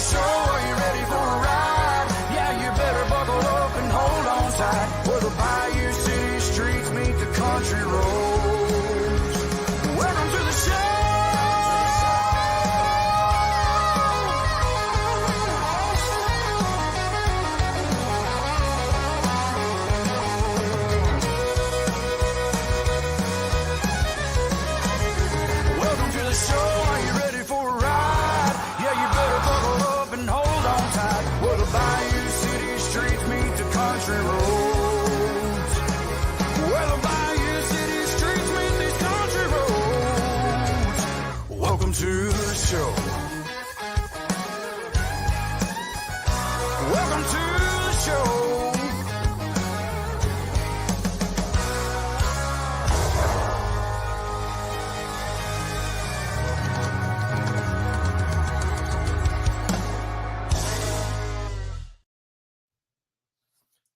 show, are you ready for a ride? Yeah, you better buckle up and hold on tight. Where the bayou city streets meet the country roads. Welcome to the show. Welcome to the show, are you ready for a ride? Yeah, you better buckle up and hold on tight. Where the bayou city streets meet the country roads. Where the bayou city streets meet these country roads. Welcome to the show. Welcome to the show.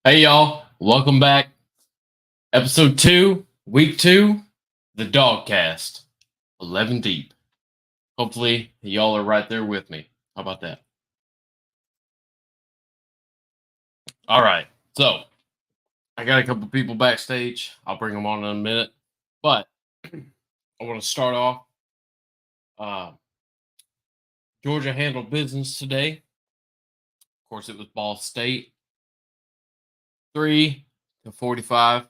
Hey y'all, welcome back. Episode 2, week 2, the Dawgcast, 11 deep. Hopefully y'all are right there with me. How about that? All right, so I got a couple people backstage. I'll bring them on in a minute, but I want to start off. Georgia handled business today. Of course, it was Ball State. 3-45.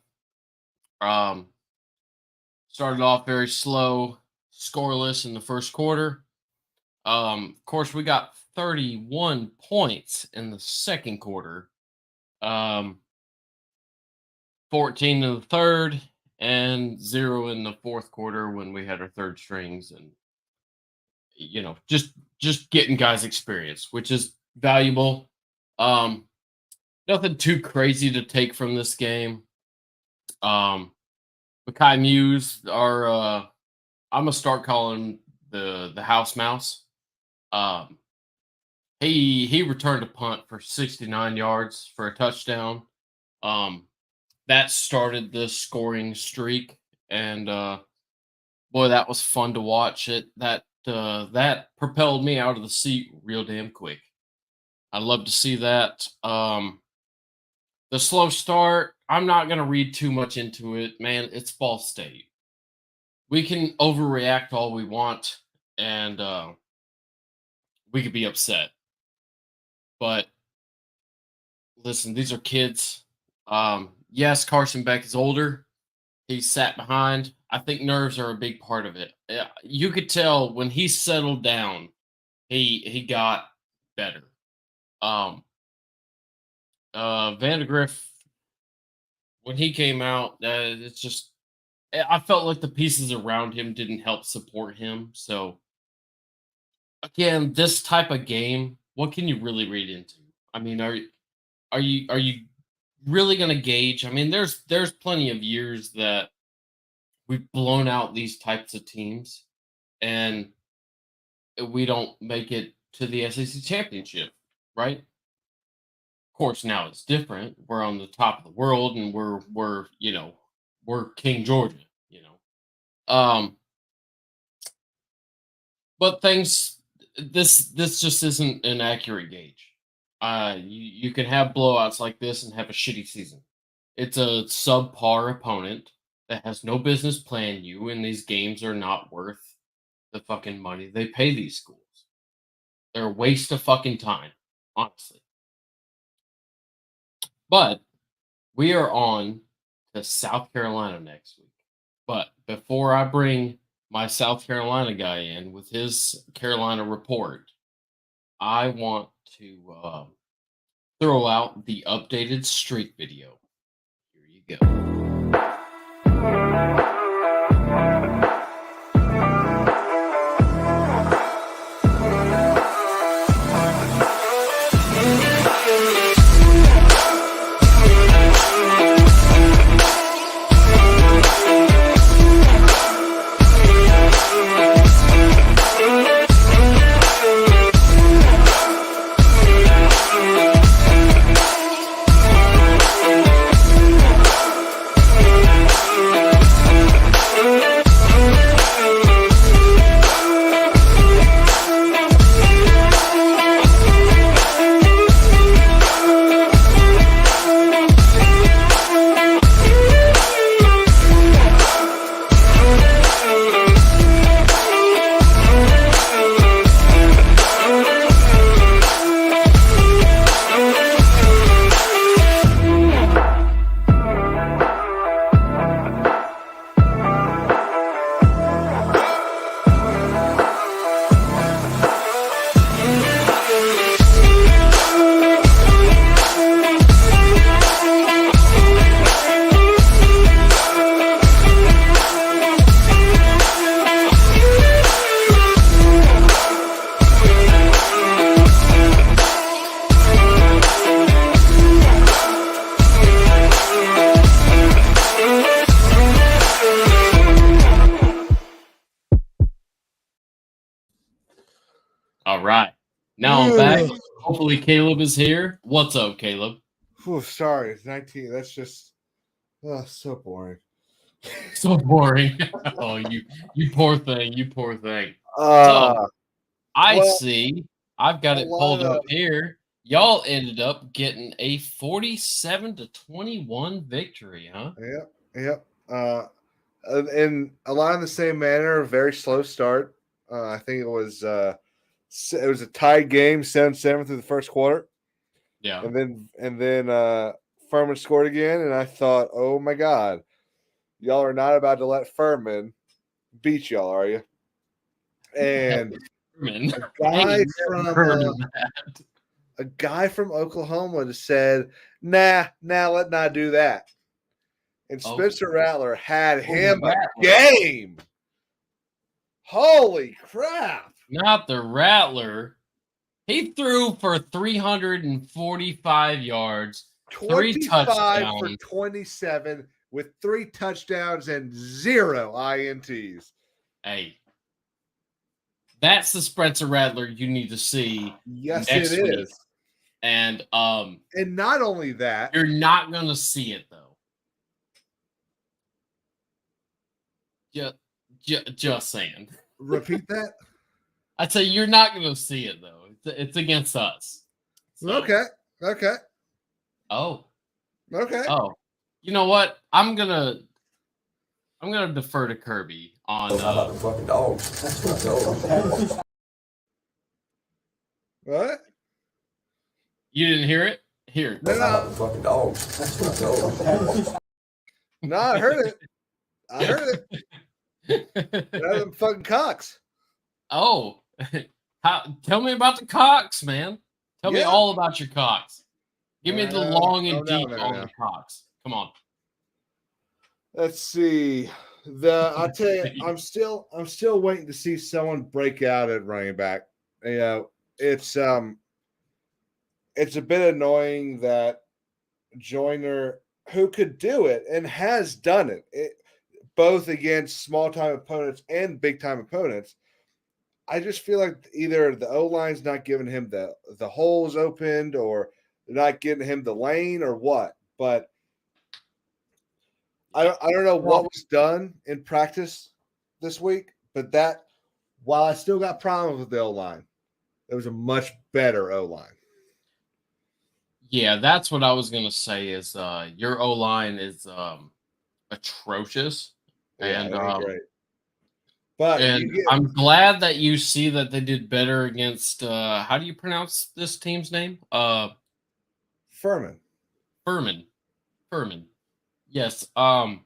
Started off very slow, scoreless in the first quarter. Of course, we got 31 points in the second quarter. 14 in the third, and 0 in the fourth quarter when we had our third strings, and just getting guys experience, which is valuable. Nothing too crazy to take from this game. Makai Muse, I'm gonna start calling the house mouse. He returned a punt for 69 yards for a touchdown. That started the scoring streak, and boy, that was fun to watch. That propelled me out of the seat real damn quick. I love to see that. The slow start, I'm not going to read too much into it. Man, it's Ball State. We can overreact all we want, and we could be upset. But listen, these are kids. Yes, Carson Beck is older. He sat behind. I think nerves are a big part of it. You could tell when he settled down, he got better. Vandegrift, when he came out, it's just, I felt like the pieces around him didn't help support him. So again, this type of game, what can you really read into? I mean, are you really going to gauge? I mean, there's plenty of years that we've blown out these types of teams, and we don't make it to the SEC championship, right? Of course, now it's different. We're on the top of the world, and we're King Georgia, But this just isn't an accurate gauge. You can have blowouts like this and have a shitty season. It's a subpar opponent that has no business playing you, and these games are not worth the fucking money they pay these schools. They're a waste of fucking time, honestly. But we are on to South Carolina next week. But before I bring my South Carolina guy in with his Carolina report, I want to throw out the updated streak video. Here you go. All right. Now I'm back. Hopefully Caleb is here. What's up, Caleb? Sorry, it's 19. That's just so boring. So boring. Oh, you poor thing. You poor thing. Uh, So I well, see. I've got a it lot pulled of up here. Y'all ended up getting a 47-21 victory, huh? yep. In a lot in the same manner. A very slow start. I think it was a tied game, 7-7 through the first quarter, Yeah. and then Furman scored again, and I thought, oh my god, y'all are not about to let Furman beat y'all, are you? And Man, a I guy ain't from never heard of that. a guy from Oklahoma just said, "Nah, let's not do that." And Oh, Spencer Rattler had him a Rattler. game. Holy crap! Not the Rattler. He threw for 345 yards, 3 25 for touchdowns. 27 with 3 touchdowns and 0 INTs. Hey, that's the Spencer Rattler you need to see Yes, next it week. is. And And not only that, you're not gonna see it though. Just saying. repeat that. I'd say you're not gonna see it though. It's against us. So, Okay. Oh. Okay. Oh. You know what? I'm gonna defer to Kirby on How about the fucking dogs? That's what dogs. What? You didn't hear it? Here. No, How about the fucking dogs? That's what dogs. No, I heard it. Better than fucking cocks. Oh. Tell me about the Cox, man. Tell me Yeah. all about your Cox. Give me the long and deep on no. the Cox. Come on. Let's see. I'll tell you, I'm still waiting to see someone break out at running back. You know, it's a bit annoying that Joyner, who could do it and has done it both against small time opponents and big time opponents. I just feel like either the O line's not giving him the holes opened, or they're not getting him the lane, or what. But I don't know what was done in practice this week, but that, while I still got problems with the O line, it was a much better O line. Yeah, that's what I was gonna say. Is your O line is atrocious, Yeah, and it ain't great. But I'm glad that you see that they did better against. How do you pronounce this team's name? Furman. Yes. I'm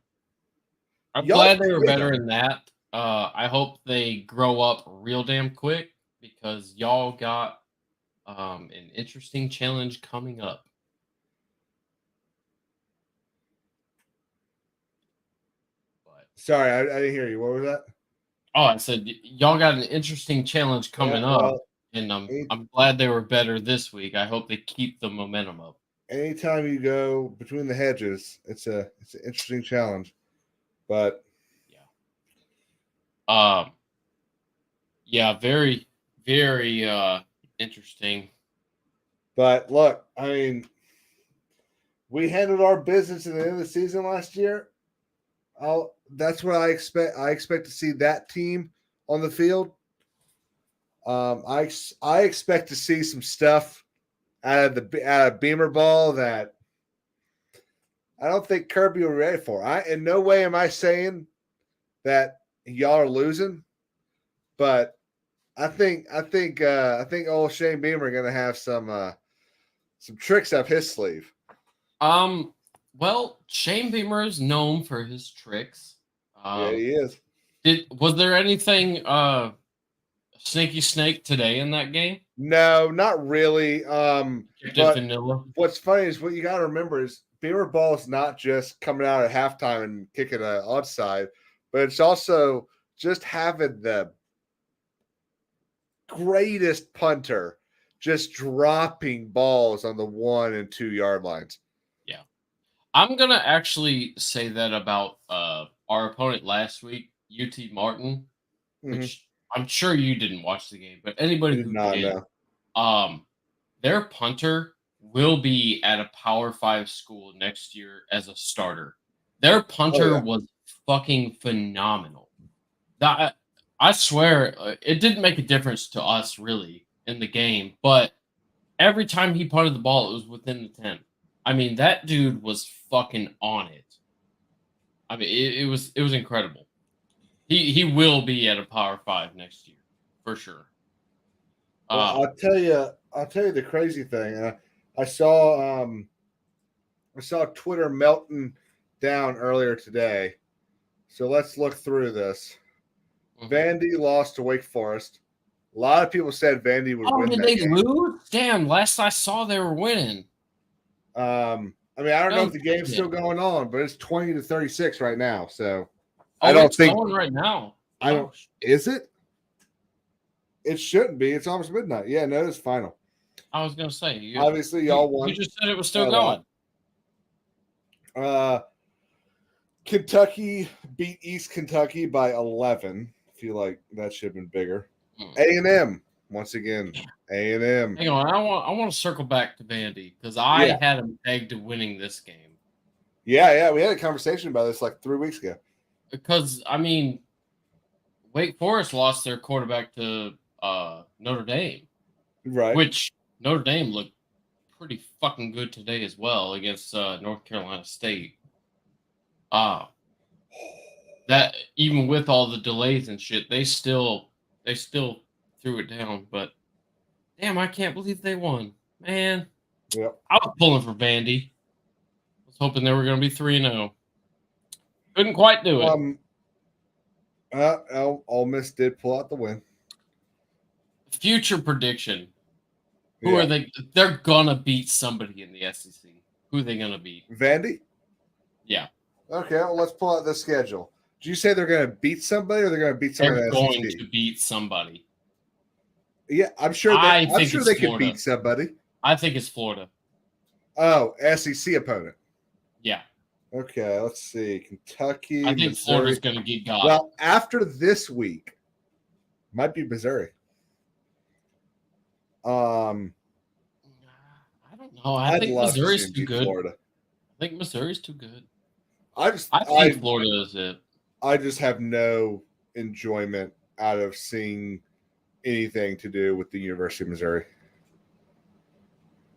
Y'all glad they were played better them. in that. I hope they grow up real damn quick because y'all got an interesting challenge coming up. But Sorry, I didn't hear you. What was that? oh, I said y'all got an interesting challenge coming up, Well, and I'm glad they were better this week. I hope they keep the momentum up. anytime you go between the hedges, it's an interesting challenge. But yeah, very, very interesting. But look, I mean, we handled our business at the end of the season last year. That's what I expect. I expect to see that team on the field. I expect to see some stuff out of Beamer ball that I don't think Kirby will be ready for. In no way am I saying that y'all are losing, but I think old Shane Beamer are going to have some tricks up his sleeve. Well, Shane Beamer is known for his tricks. Yeah, he is. Was there anything sneaky snake today in that game? No, not really. But vanilla. What's funny is what you got to remember is Beamer ball is not just coming out at halftime and kicking an outside, but it's also just having the greatest punter just dropping balls on the 1 and 2 yard lines. Yeah, I'm gonna actually say that about our opponent last week, UT Martin, which I'm sure you didn't watch the game, but I anybody did who not did, know. their punter will be at a Power 5 school next year as a starter. Their punter yeah. was fucking phenomenal. That I swear, it didn't make a difference to us really in the game, but every time he punted the ball, it was within the 10. I mean, that dude was fucking on it. I mean, it was incredible. He will be at a Power 5 next year for sure. Well, I'll tell you the crazy thing. I saw Twitter melting down earlier today. So let's look through this. Vandy lost to Wake Forest. A lot of people said Vandy would win did that they game. lose? Damn, last I saw they were winning. I mean, I don't know if the game's still going on, but it's 20-36 right now. So I don't think going right now. I don't. Is it? It shouldn't be. It's almost midnight. Yeah, no, it's final. I was gonna say. Obviously, y'all won. You just said it was still going. Kentucky beat East Kentucky by 11. I feel like that should have been bigger. A&M once again. A&M. Hang on, I want to circle back to Vandy because I had them pegged to winning this game. Yeah, we had a conversation about this like 3 weeks ago. Because I mean, Wake Forest lost their quarterback to Notre Dame, right? Which Notre Dame looked pretty fucking good today as well against North Carolina State. That even with all the delays and shit, they still threw it down. But damn, I can't believe they won, man. Yep. I was pulling for Vandy. I was hoping they were going to be 3-0. Couldn't quite do it. Ole Miss did pull out the win. Future prediction. Who are they? They're gonna beat somebody in the SEC. Who are they gonna beat? Vandy? Yeah. Okay, well, let's pull out the schedule. Did you say they're going to beat somebody or they're going to beat somebody? They're going to beat somebody. Yeah, I'm sure they could beat somebody. I think it's Florida. Oh, SEC opponent. Yeah. Okay, let's see. Kentucky. I think Missouri. Florida's going to get got. Well, after this week, might be Missouri. I don't know. I think Missouri's too good. Florida. I think Missouri's too good. I think Florida is it. I just have no enjoyment out of seeing anything to do with the University of Missouri.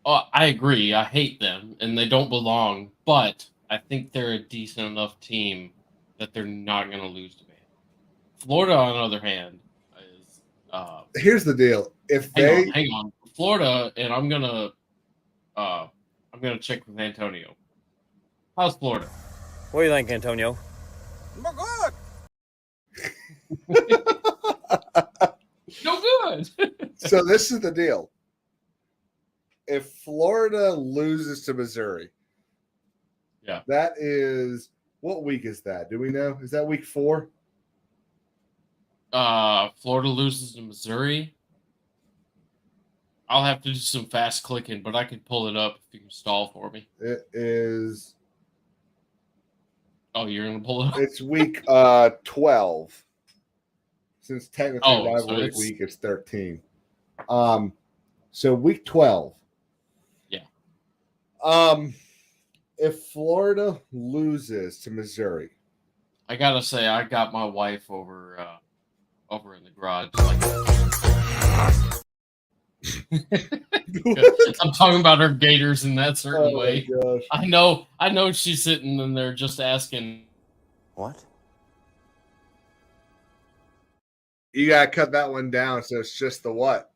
Oh, I agree. I hate them, and they don't belong. But I think they're a decent enough team that they're not going to lose to Vandy. Florida, on the other hand, is. Here's the deal: hang on, Florida, and I'm gonna check with Antonio. How's Florida? What do you think, Antonio? No good. So this is the deal. If Florida loses to Missouri, that is what week is that? Do we know? Is that week 4? Florida loses to Missouri. I'll have to do some fast clicking, but I could pull it up if you can stall for me. It is. Oh, you're gonna pull it up? It's week 12. Since technically rivalry week is 13. So week 12. Yeah. If Florida loses to Missouri, I gotta say I got my wife over in the garage. I'm talking about her gators in that certain way. Gosh. I know she's sitting in there just asking. What? You gotta cut that one down, so it's just the what?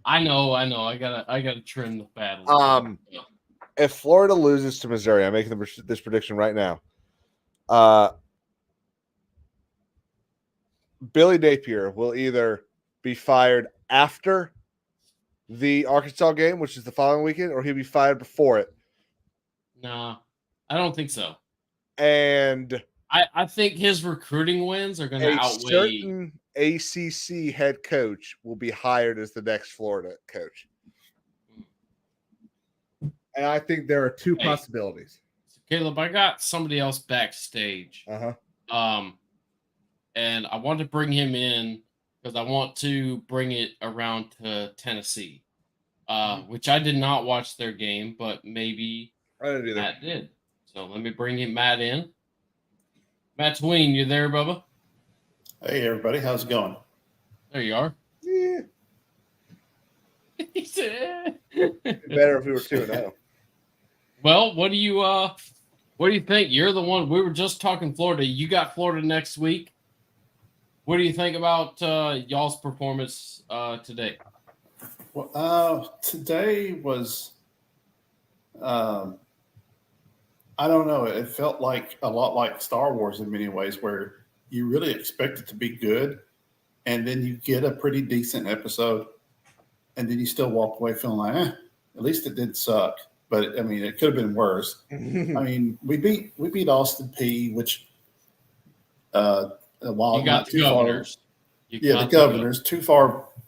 I know. I gotta trim the fat a little bit. If Florida loses to Missouri, I'm making this prediction right now. Billy Napier will either be fired after the Arkansas game, which is the following weekend, or he'll be fired before it. Nah, I don't think so. And I think his recruiting wins are going to outweigh. Certain ACC head coach will be hired as the next Florida coach. And I think there are two possibilities. Caleb, I got somebody else backstage. Uh-huh. And I want to bring him in because I want to bring it around to Tennessee, which I did not watch their game, but maybe I didn't either. Matt did. So let me bring Matt in. Matt Tween, you there, Bubba? Hey, everybody. How's it going? There you are. Yeah, He said, better if we were 2-0. well, what do you think? You're the one. We were just talking Florida. You got Florida next week. What do you think about y'all's performance today? Well, today was, I don't know. It felt like a lot like Star Wars in many ways, where you really expect it to be good, and then you get a pretty decent episode, and then you still walk away feeling like, at least it didn't suck. But I mean, it could have been worse. I mean, we beat Austin P, which while You not got the too Governors. far, the Governors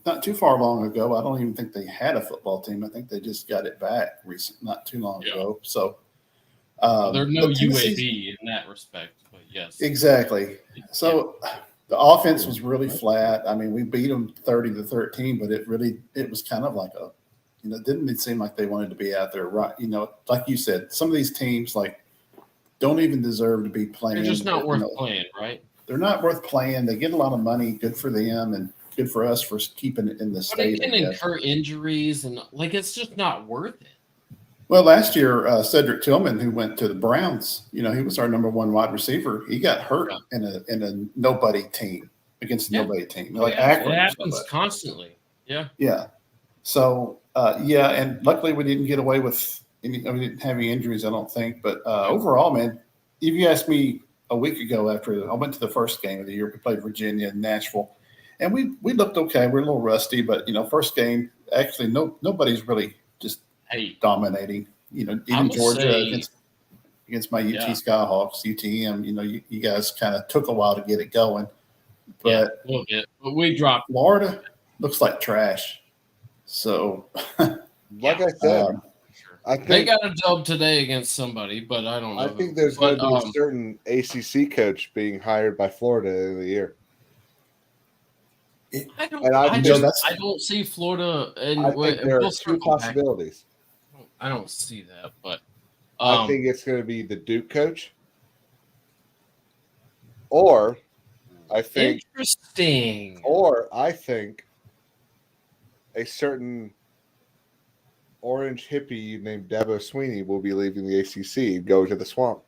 not too far long ago. I don't even think they had a football team. I think they just got it back not too long ago. So There's no but UAB in that respect, but yes, exactly. So the offense was really flat. I mean, we beat them 30-13, but it was kind of like it didn't seem like they wanted to be out there, right? Like you said, some of these teams don't even deserve to be playing. they're just not worth playing, right? They're not worth playing. They get a lot of money. Good for them, and good for us for keeping it in the But state. they can incur injuries, and it's just not worth it. Well, last year, Cedric Tillman, who went to the Browns, he was our number one wide receiver. He got hurt in a nobody team against a nobody team. It happens constantly. Yeah. Yeah. So, and luckily we didn't get away with we didn't have any injuries, I don't think. But overall, man, if you asked me a week ago after I went to the first game of the year, we played Virginia and Nashville, and we looked okay. We're a little rusty, but first game, actually, nobody's really just dominating. Even Georgia against my UT Skyhawks, UTM. You guys kind of took a while to get it going, but but we dropped. Florida looks like trash. So, like I said, I think they got a dub today against somebody, but I don't know. I think there's going to be a certain ACC coach being hired by Florida in the year. I don't see Florida. And I think there are two possibilities. I don't see that, but I think it's going to be the Duke coach, or I think a certain orange hippie named Dabo Sweeney will be leaving the ACC and go to the swamp.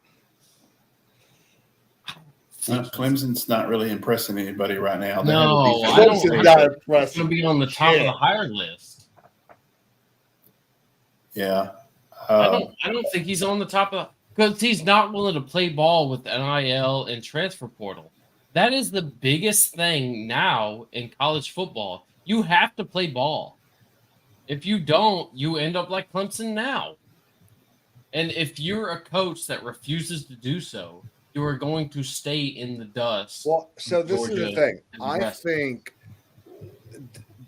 Clemson's not really impressing anybody right now. No, Clemson's not impressive. It's going to be on the top of the higher list. Yeah. I don't think he's on the top of because he's not willing to play ball with NIL and transfer portal. That is the biggest thing now in college football. You have to play ball. If you don't, you end up like Clemson now. And if you're a coach that refuses to do so, you are going to stay in the dust. Well, so this is the thing. I think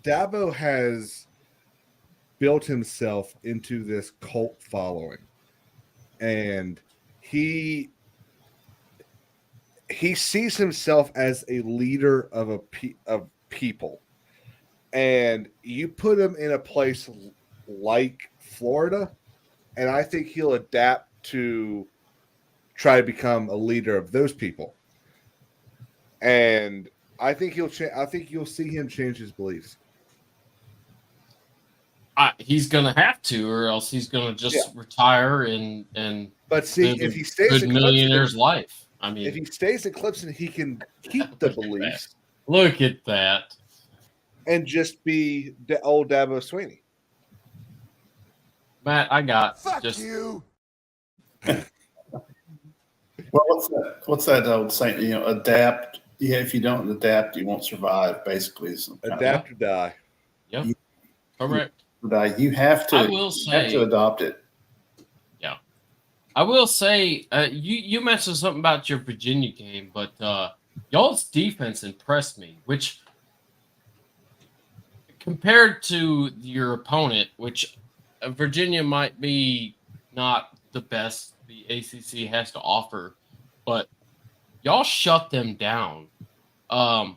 Dabo has built himself into this cult following, and he sees himself as a leader of people. And you put him in a place like Florida, and I think he'll adapt to try to become a leader of those people. And I think I think you'll see him change his beliefs. He's gonna have to, or else he's gonna just retire and. But see, if he stays in millionaire's life, I mean, if he stays in Clemson, he can keep the beliefs. Look at that. And just be the old Dabo Sweeney. Matt, I got Fuck you. Well, what's that old saying? Adapt. Yeah, if you don't adapt, you won't survive. Basically, adapt or die. Yep, correct. You have to. I will say, have to adopt it. Yeah, I will say. You mentioned something about your Virginia game, but y'all's defense impressed me, which. Compared to your opponent, which Virginia might be not the best the ACC has to offer, but y'all shut them down. Y'all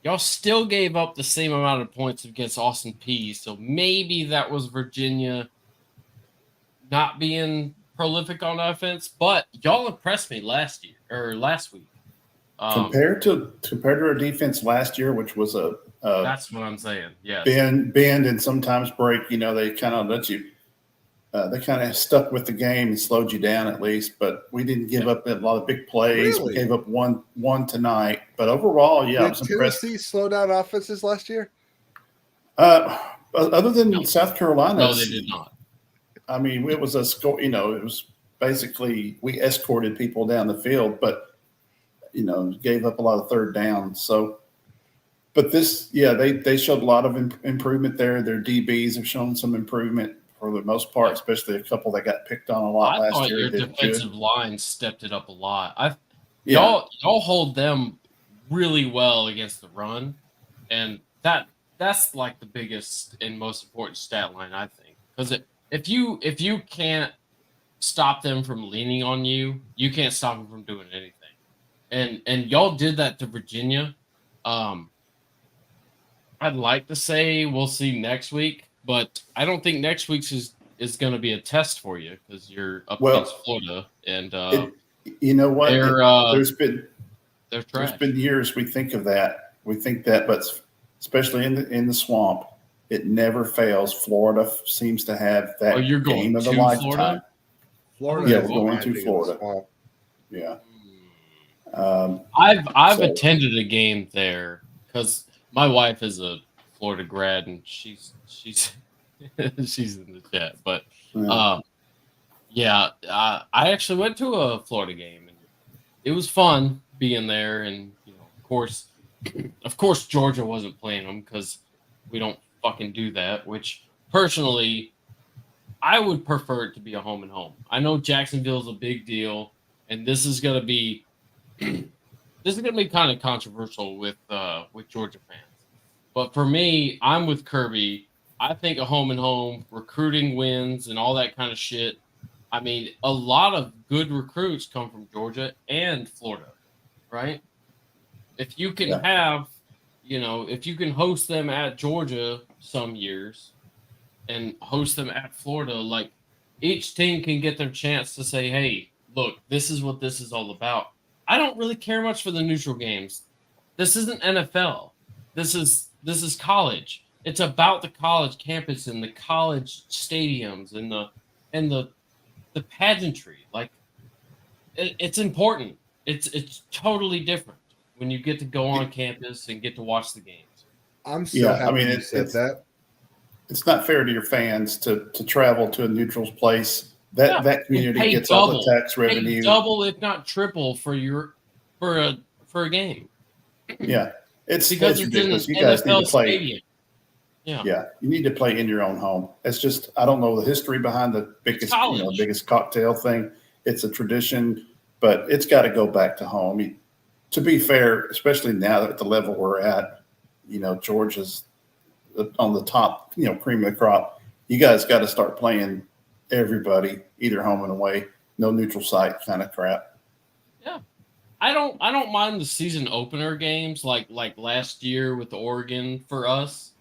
y'all still gave up the same amount of points against Austin Peay. So maybe that was Virginia not being prolific on offense, but y'all impressed me last week. Compared to our defense last year, which was a that's what I'm saying. Yes. bend and sometimes break. They kind of let you. They kind of stuck with the game and slowed you down at least. But we didn't give up a lot of big plays. Really? We gave up one tonight. But overall, I was impressed. Tennessee slow down offenses last year? Other than South Carolina, no, they did not. I mean, it was a score. It was basically we escorted people down the field, but gave up a lot of third downs. So, but this, they showed a lot of improvement there. Their DBs have shown some improvement for the most part, especially a couple that got picked on a lot last year. Your defensive line stepped it up a lot. Y'all hold them really well against the run, and that's like the biggest and most important stat line, I think, because if you can't stop them from leaning on you, you can't stop them from doing anything. And y'all did that to Virginia. I'd like to say we'll see next week, but I don't think next week's is going to be a test for you because you're up against Florida. And you know what? There's been years we think of that. We think that, but especially in the swamp, it never fails. Florida seems to have that game of the lifetime. Florida, we're going to Florida. Yeah. I've attended a game there because my wife is a Florida grad and she's she's in the chat. But I actually went to a Florida game and it was fun being there. And of course, Georgia wasn't playing them because we don't fucking do that. Which personally, I would prefer it to be a home and home. I know Jacksonville's a big deal, and this is gonna be kind of controversial with Georgia fans. But for me, I'm with Kirby. I think a home and home, recruiting wins and all that kind of shit. I mean, a lot of good recruits come from Georgia and Florida, right? If you can if you can host them at Georgia some years and host them at Florida, like each team can get their chance to say, hey, look, this is what this is all about. I don't really care much for the neutral games. This isn't NFL. This is college. It's about the college campus and the college stadiums and the pageantry. Like it's important. It's totally different when you get to go on campus and get to watch the games. I'm so happy you said that. It's not fair to your fans to travel to a neutral place. That community gets all the tax revenue. Double, if not triple, for a game. Yeah, it's ridiculous. You guys need to play. Stadium. Yeah, you need to play in your own home. It's just I don't know the history behind the biggest cocktail thing. It's a tradition, but it's got to go back to home. To be fair, especially now at the level we're at, Georgia's on the top, cream of the crop. You guys got to start playing everybody, either home and away, no neutral site kind of crap. Yeah. I don't mind the season opener games like last year with Oregon for us.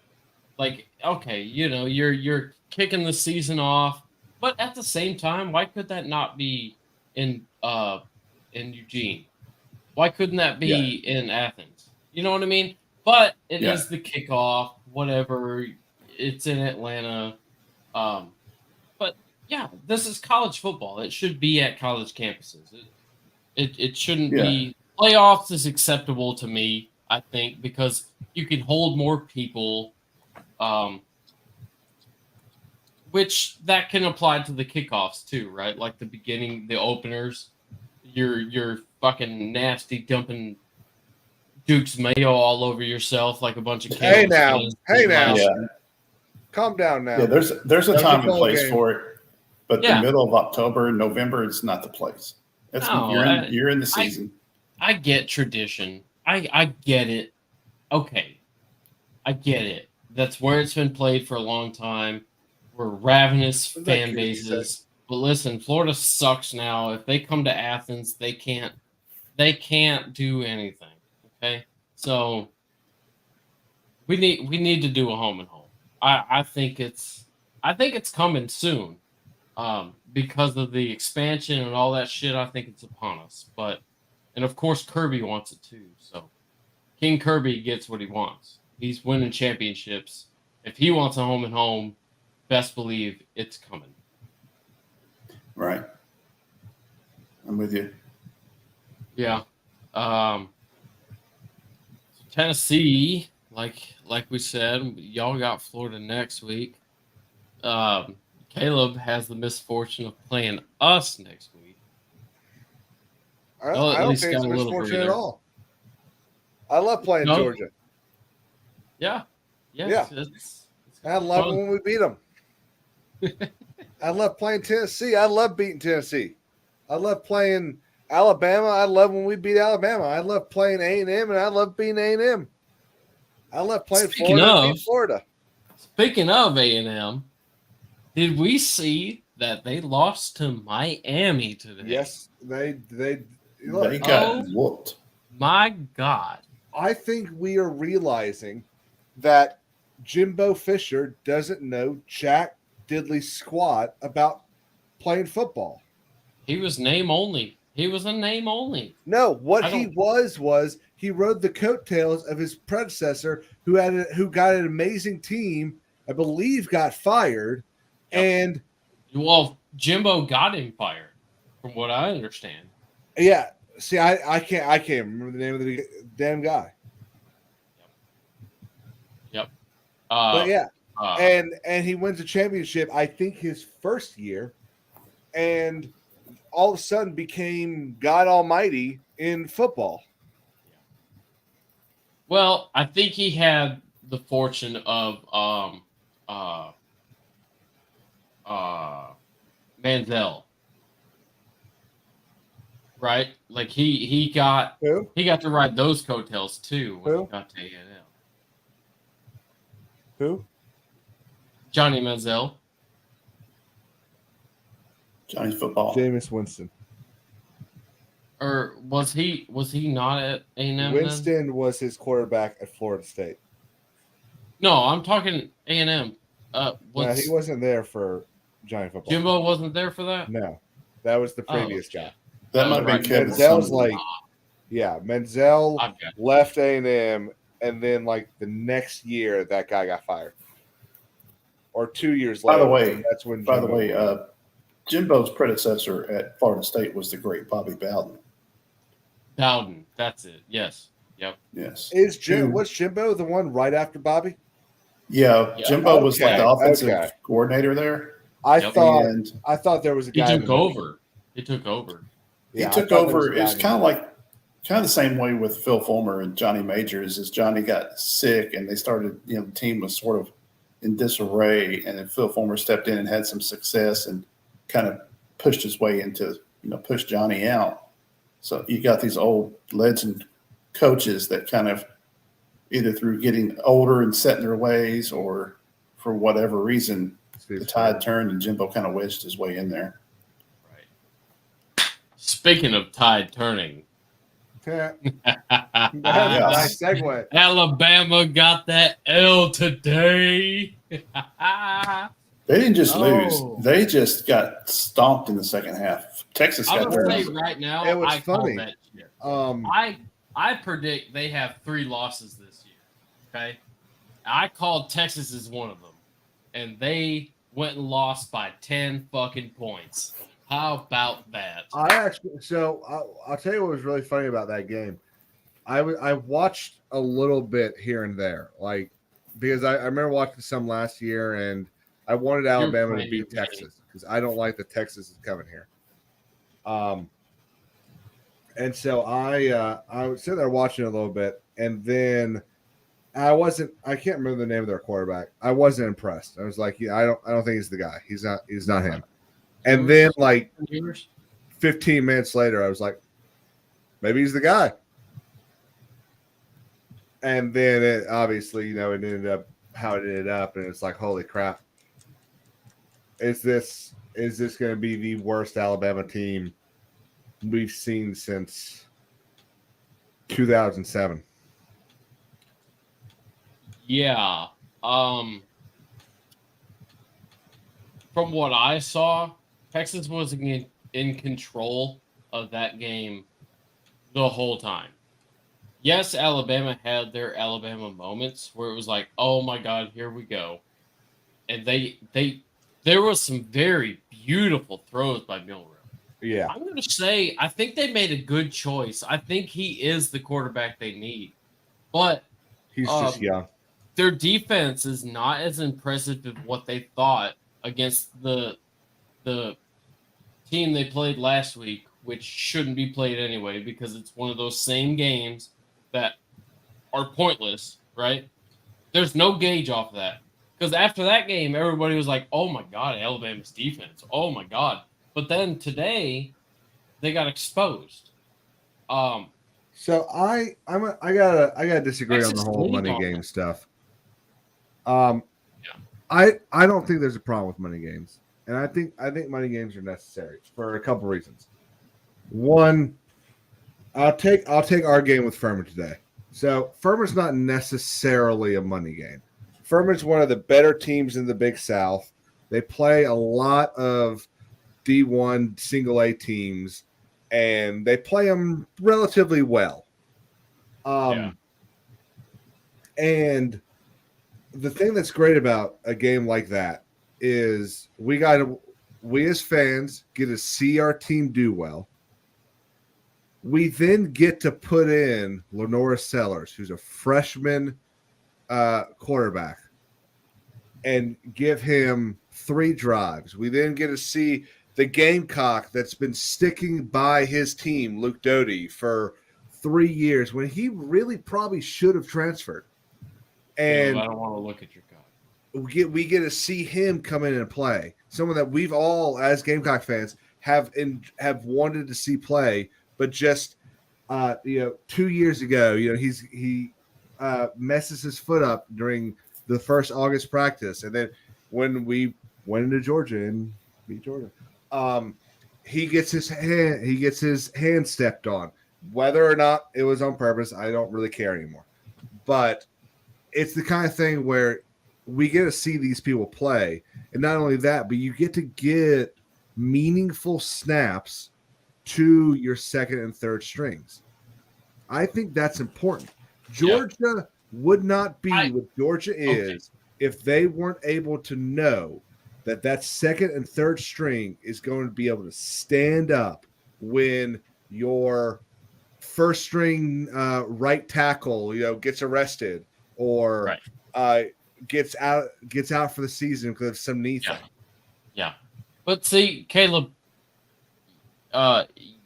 Like, okay, you're kicking the season off, but at the same time, why could that not be in Eugene? Why couldn't that be in Athens? You know what I mean? But it is the kickoff, whatever. It's in Atlanta. But yeah, this is college football. It should be at college campuses. It shouldn't be. Playoffs is acceptable to me, I think, because you can hold more people, which that can apply to the kickoffs too, right? Like the beginning, the openers. You're fucking nasty dumping Duke's mayo all over yourself like a bunch of kids. Hey now. Calm down now. Yeah, there's a time and place for it, but the middle of October and November is not the place. You're in the season. I get tradition. I get it. Okay, I get it. That's where it's been played for a long time. We're ravenous fan bases. But listen, Florida sucks now. If they come to Athens, they can't do anything. Okay, so We need to do a home and home. I think it's coming soon. Because of the expansion and all that shit, I think it's upon us. And of course Kirby wants it too. So King Kirby gets what he wants. He's winning championships. If he wants a home and home, best believe it's coming. Right. I'm with you. Yeah. Tennessee, like we said, y'all got Florida next week. Caleb has the misfortune of playing us next week. I don't think it's misfortune at all. I love playing Georgia. Yeah. Yeah. I love when we beat them. I love playing Tennessee. I love beating Tennessee. I love playing Alabama. I love when we beat Alabama. I love playing A&M, and I love beating A&M. I love playing Florida. Speaking of A&M, did we see that they lost to Miami today? Yes, they got whooped. My God. I think we are realizing that Jimbo Fisher doesn't know jack diddly squat about playing football. He was name only. He was a name only. No, what he was he rode the coattails of his predecessor who got an amazing team, I believe got fired. Yep. And well, Jimbo got him fired, from what I understand. Yeah. See, I can't remember the name of the damn guy. Yep. But yeah. And he wins a championship, I think his first year, and all of a sudden became God Almighty in football. Well, I think he had the fortune of Manziel, right? Like he got to ride those coattails too when he got to A&M. Who? Johnny Manziel. Johnny's football. Jameis Winston. Or was he not at A&M? Winston was his quarterback at Florida State. No, I'm talking A&M. No, he wasn't there for Giant football. Jimbo wasn't there for that? No, that was the previous guy. That might have been Kevin. Menzel's Menzel left A&M, and then like the next year, that guy got fired. Or 2 years later. By the way, Jimbo's predecessor at Florida State was the great Bobby Bowden. Bowden, that's it. Yes. Yep. Yes. Was Jimbo the one right after Bobby? Yeah. Jimbo was like the offensive coordinator there. I thought there was a guy. He took over. He took over. Yeah, he took over. It was kind of the same way with Phil Fulmer and Johnny Majors. As Johnny got sick and they started, the team was sort of in disarray, and then Phil Fulmer stepped in and had some success and kind of pushed his way into, pushed Johnny out. So you got these old legend coaches that kind of either through getting older and set in their ways or for whatever reason, the tide turned and Jimbo kind of wedged his way in there. Right. Speaking of tide turning. Nice segue. Alabama got that L today. They didn't just lose; they just got stomped in the second half. Texas got their. I'm gonna say right now, it was funny. I predict they have 3 losses this year. Okay, I called Texas as one of them, and they went and lost by 10 fucking points. How about that? I'll tell you what was really funny about that game. I watched a little bit here and there, because I remember watching some last year, and I wanted Alabama to beat Texas because I don't like that Texas is coming here. And so I was sitting there watching a little bit, and then I can't remember the name of their quarterback. I wasn't impressed. I was like, I don't think he's the guy. He's not him. And then 15 minutes later, I was like, maybe he's the guy. And then it obviously, it ended up how it ended up, and it's like, holy crap. Is this going to be the worst Alabama team we've seen since 2007? Yeah. From what I saw, Texas was in control of that game the whole time. Yes, Alabama had their Alabama moments where it was like, oh my God, here we go. And there was some very beautiful throws by Milrow. Yeah, I'm going to say, I think they made a good choice. I think he is the quarterback they need. But he's just young. their defense is not as impressive as what they thought against the team they played last week, which shouldn't be played anyway because it's one of those same games that are pointless, right? There's no gauge off of that. Because after that game, everybody was like, oh my God, Alabama's defense. Oh my God. But then today, they got exposed. So I gotta disagree on the Texas whole leaned money on game that. stuff. Yeah. I don't think there's a problem with money games, and I think money games are necessary for a couple reasons. One, I'll take our game with Furman today. So Furman's not necessarily a money game. Furman's one of the better teams in the Big South. They play a lot of D1 single A teams, and they play them relatively well. Yeah. And the thing that's great about a game like that is we as fans get to see our team do well. We then get to put in Lenora Sellers, who's a freshman quarterback, and give him 3 drives. We then get to see the Gamecock that's been sticking by his team, Luke Doty, for 3 years when he really probably should have transferred. And I don't want to look at your card. we get to see him come in and play. Someone that we've all, as Gamecock fans, have wanted to see play, but just 2 years ago, he messes his foot up during the first August practice, and then when we went into Georgia and beat Georgia, he gets his hand stepped on. Whether or not it was on purpose, I don't really care anymore. But it's the kind of thing where we get to see these people play, and not only that, but you get to get meaningful snaps to your second and third strings. I think that's important. Georgia would not be what Georgia is if they weren't able to know that second and third string is going to be able to stand up when your first string right tackle, gets arrested or gets out for the season because of some knee thing. Yeah. But see, Caleb,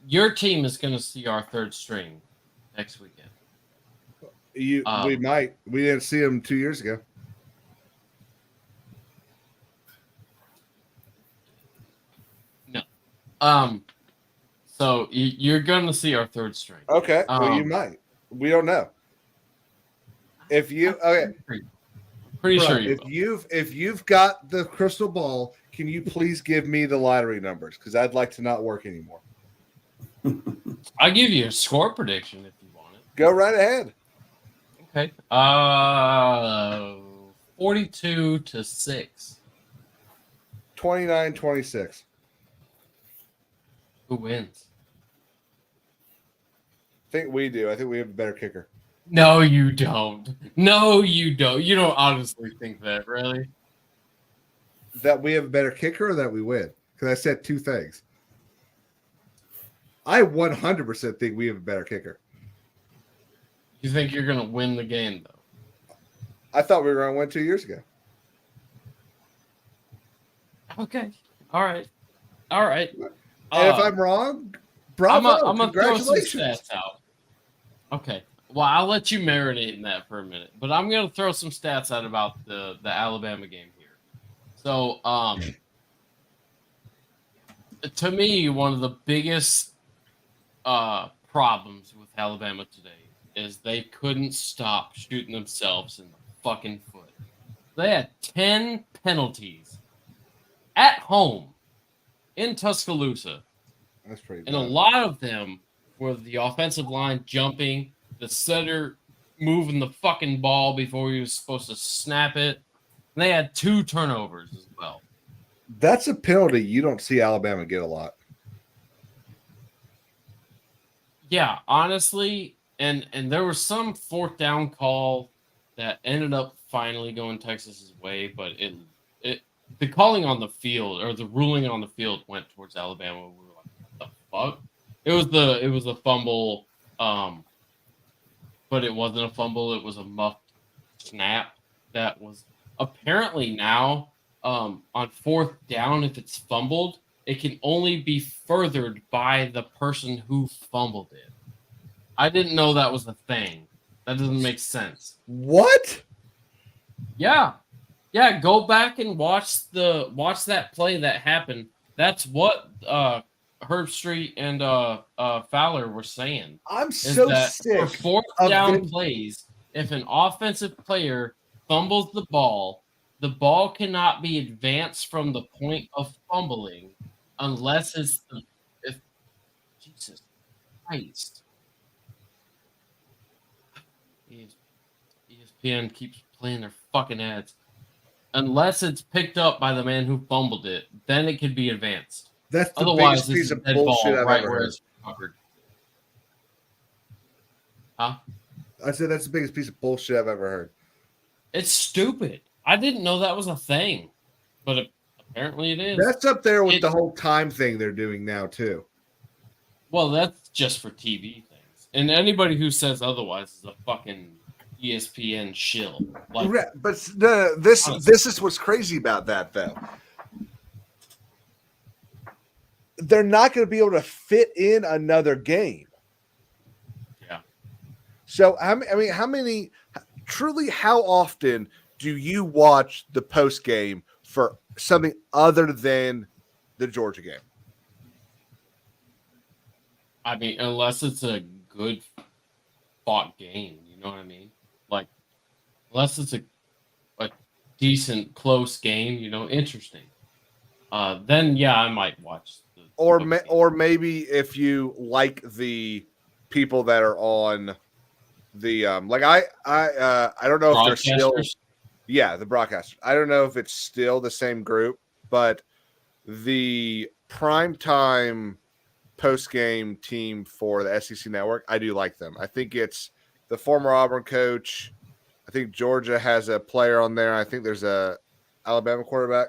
your team is going to see our third string next weekend. We might. We didn't see him 2 years ago. No. So you're going to see our third string. Okay. Well, you might. We don't know. If you pretty sure you will. If you've got the crystal ball, can you please give me the lottery numbers? Because I'd like to not work anymore. I'll give you a score prediction if you want it. Go right ahead. Okay. 42-6. 29-26. Who wins? I think we do. I think we have a better kicker. No, you don't. No, you don't. You don't honestly think that, really? That we have a better kicker or that we win? Because I said two things. I 100% think we have a better kicker. You think you're going to win the game, though? I thought we were going to win 2 years ago. Okay. All right. And if I'm wrong, bravo. I'm going to throw some Congratulations. stats out. Okay. Well, I'll let you marinate in that for a minute. But I'm going to throw some stats out about the Alabama game here. So, to me, one of the biggest problems with Alabama today is they couldn't stop shooting themselves in the fucking foot. They had 10 penalties at home in Tuscaloosa. That's pretty And a bad. lot of them were the offensive line jumping, the center moving the fucking ball before he was supposed to snap it. And they had 2 turnovers as well. That's a penalty you don't see Alabama get a lot. Yeah, honestly, and there was some 4th down call that ended up finally going Texas's way, but the calling on the field or the ruling on the field went towards Alabama. We were like, what the fuck? It was a fumble, but it wasn't a fumble. It was a muffed snap that was apparently now on 4th down. If it's fumbled, it can only be furthered by the person who fumbled it. I didn't know that was a thing. That doesn't make sense. What? Yeah. Yeah, go back and watch that play that happened. That's what Herb Street and Fowler were saying. I'm so sick. For 4th down plays, if an offensive player fumbles the ball cannot be advanced from the point of fumbling unless Jesus Christ. ESPN keeps playing their fucking ads. Unless it's picked up by the man who fumbled it, then it could be advanced. That's the Otherwise, biggest piece of dead bullshit ball I've right ever where heard. it's covered. Huh? I said that's the biggest piece of bullshit I've ever heard. It's stupid. I didn't know that was a thing, but apparently it is. That's up there with the whole time thing they're doing now too. Well, that's just for TV things, and anybody who says otherwise is a fucking ESPN shill. Like, But this is what's crazy about that though. They're not going to be able to fit in another game. yeah, So how often do you watch the post game for something other than the Georgia game? I mean, unless it's a good fought game, you know what I mean? Like, unless it's a decent close game, interesting. Then yeah, I might watch. Or maybe if you like the people that are on the like I don't know if they're still the broadcasters. I don't know if it's still the same group, but the primetime post-game team for the SEC network, I do like them. I think it's the former Auburn coach. I think Georgia has a player on there. I think there's a Alabama quarterback.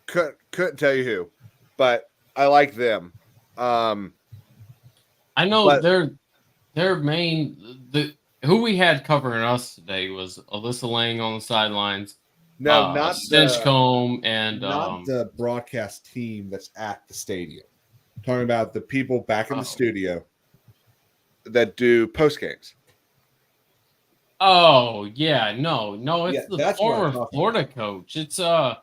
Couldn't tell you who, but I like them. I know their main who we had covering us today was Alyssa Lang on the sidelines. No, not Stinchcomb and not the broadcast team that's at the stadium. I'm talking about the people back in the studio that do post games. Oh yeah, no, it's the former Florida about. coach. It's you're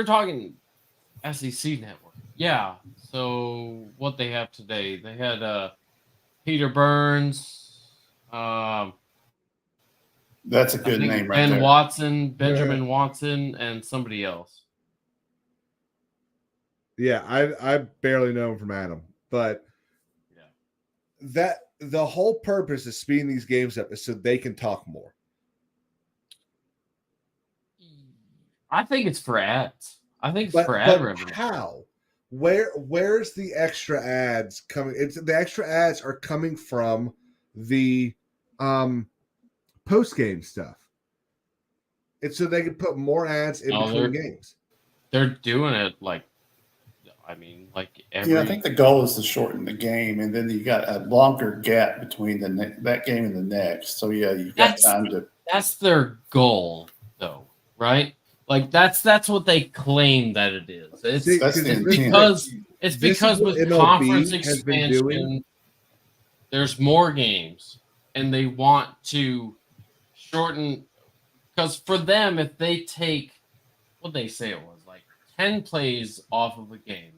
talking SEC Network. Yeah. So what they have today? They had Peter Burns. That's a good name right there. Benjamin Watson, and somebody else. Yeah, I barely know him from Adam, but that the whole purpose of speeding these games up is so they can talk more. I think it's for ads. I think it's for ad revenue. How? Where's the extra ads coming? The extra ads are coming from the post game stuff. It's so they can put more ads in between games. They're doing it every. Yeah, I think the goal is to shorten the game, and then you got a longer gap between that game and the next. So yeah, you've got time to. That's their goal, though, right? Like that's what they claim that it is. It's because with conference expansion, there's more games, and they want to shorten. Because for them, if they take what they say it was like 10 plays off of a game,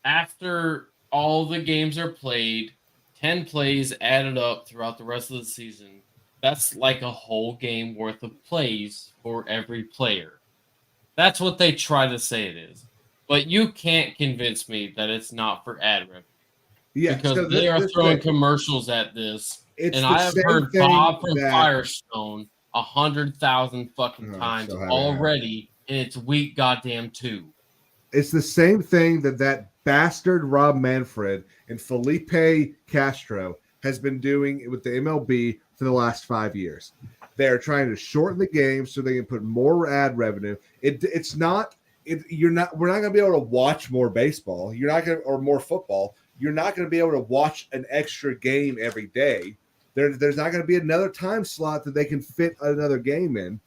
after all the games are played, 10 plays added up throughout the rest of the season. That's like a whole game worth of plays for every player. That's what they try to say it is. But you can't convince me that it's not for ad revenue. Yeah, because so they are this throwing thing, commercials at this. it's And the I have same heard thing Bob from that Firestone 100,000 fucking Oh, times so happy to have already, and it's week goddamn 2. it's the same thing that bastard Rob Manfred and Felipe Castro has been doing with the MLB for the last 5 years. They're trying to shorten the game so they can put more ad revenue. It's not. We're not going to be able to watch more baseball. You're not going to, or more football. You're not going to be able to watch an extra game every day. There's not going to be another time slot that they can fit another game in.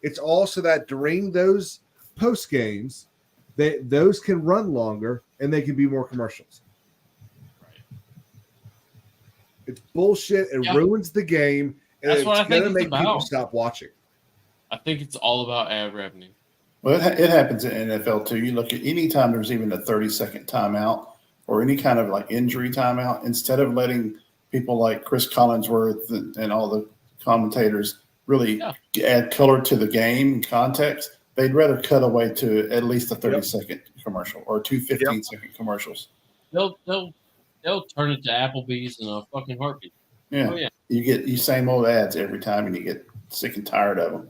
It's also that during those post games, those can run longer and they can be more commercials. It's bullshit. It ruins the game, and That's what I it's think going to it's make people about. stop watching. I think it's all about ad revenue. Well, it happens in NFL too. You look at any time there's even a 30-second timeout or any kind of like injury timeout, instead of letting people like Chris Collinsworth and all the commentators really add color to the game and context, they'd rather cut away to at least a 30-second commercial or two 15-second commercials. They'll turn it to Applebee's in a fucking heartbeat. Yeah. Oh, yeah. You get you same old ads every time and you get sick and tired of them.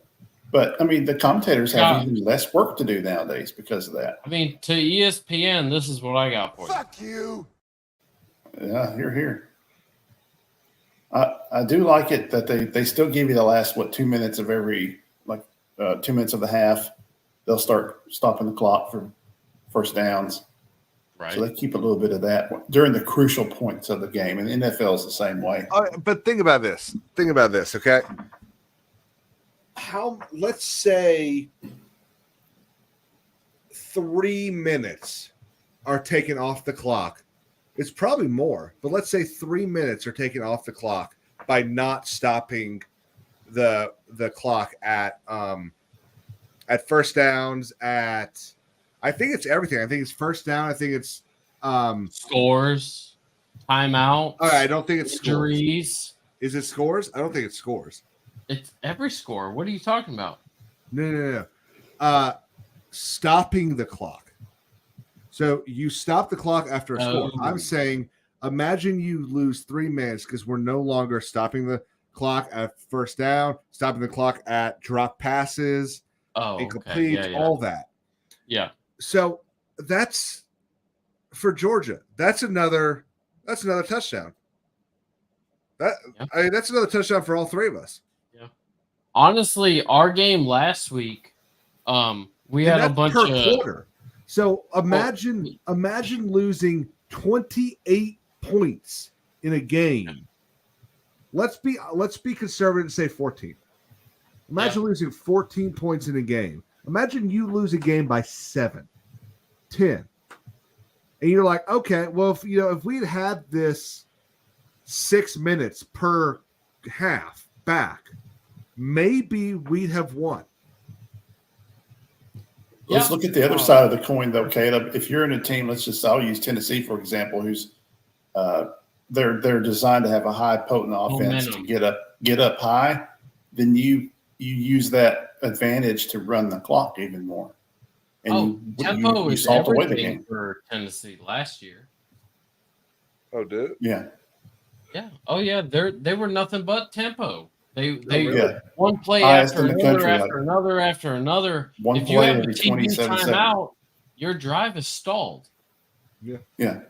But I mean, the commentators have even less work to do nowadays because of that. I mean, to ESPN, this is what I got for you. Fuck you. Yeah, you're here. I do like it that they still give you the last 2 minutes of every 2 minutes of the half. They'll start stopping the clock for first downs. Right. So they keep a little bit of that during the crucial points of the game, and the NFL is the same way. But think about this. Okay. Let's say 3 minutes are taken off the clock. It's probably more, but let's say 3 minutes are taken off the clock by not stopping the clock at first downs, I think it's everything. I think it's first down. I think it's scores, timeouts. All right, I don't think it's injuries. Scores. Is it scores? I don't think it's scores. It's every score. What are you talking about? No. Stopping the clock. So you stop the clock after a score. I'm saying, imagine you lose 3 minutes because we're no longer stopping the clock at first down, stopping the clock at drop passes, incomplete, all that. Yeah. So that's for Georgia. That's another touchdown. I mean, that's another touchdown for all three of us. Yeah. Honestly, our game last week, we had a bunch per of quarter. So imagine losing 28 points in a game. Let's be conservative and say 14. Imagine losing 14 points in a game. Imagine you lose a game by 7, 10. And you're like, okay, well, if we had this 6 minutes per half back, maybe we'd have won. Let's look at the other side of the coin, though, Caleb. If you're in a team, I'll use Tennessee, for example, who's they're designed to have a high potent offense to get up high, then you use that advantage to run the clock even more. And tempo is salt away the everything game. for Tennessee last year. Oh, dude. Yeah. Yeah. Oh, yeah. They were nothing but tempo. They one play Highest after in the another, country, after another. One if you play have a every TD 27 seconds. timeout, your drive is stalled. Yeah.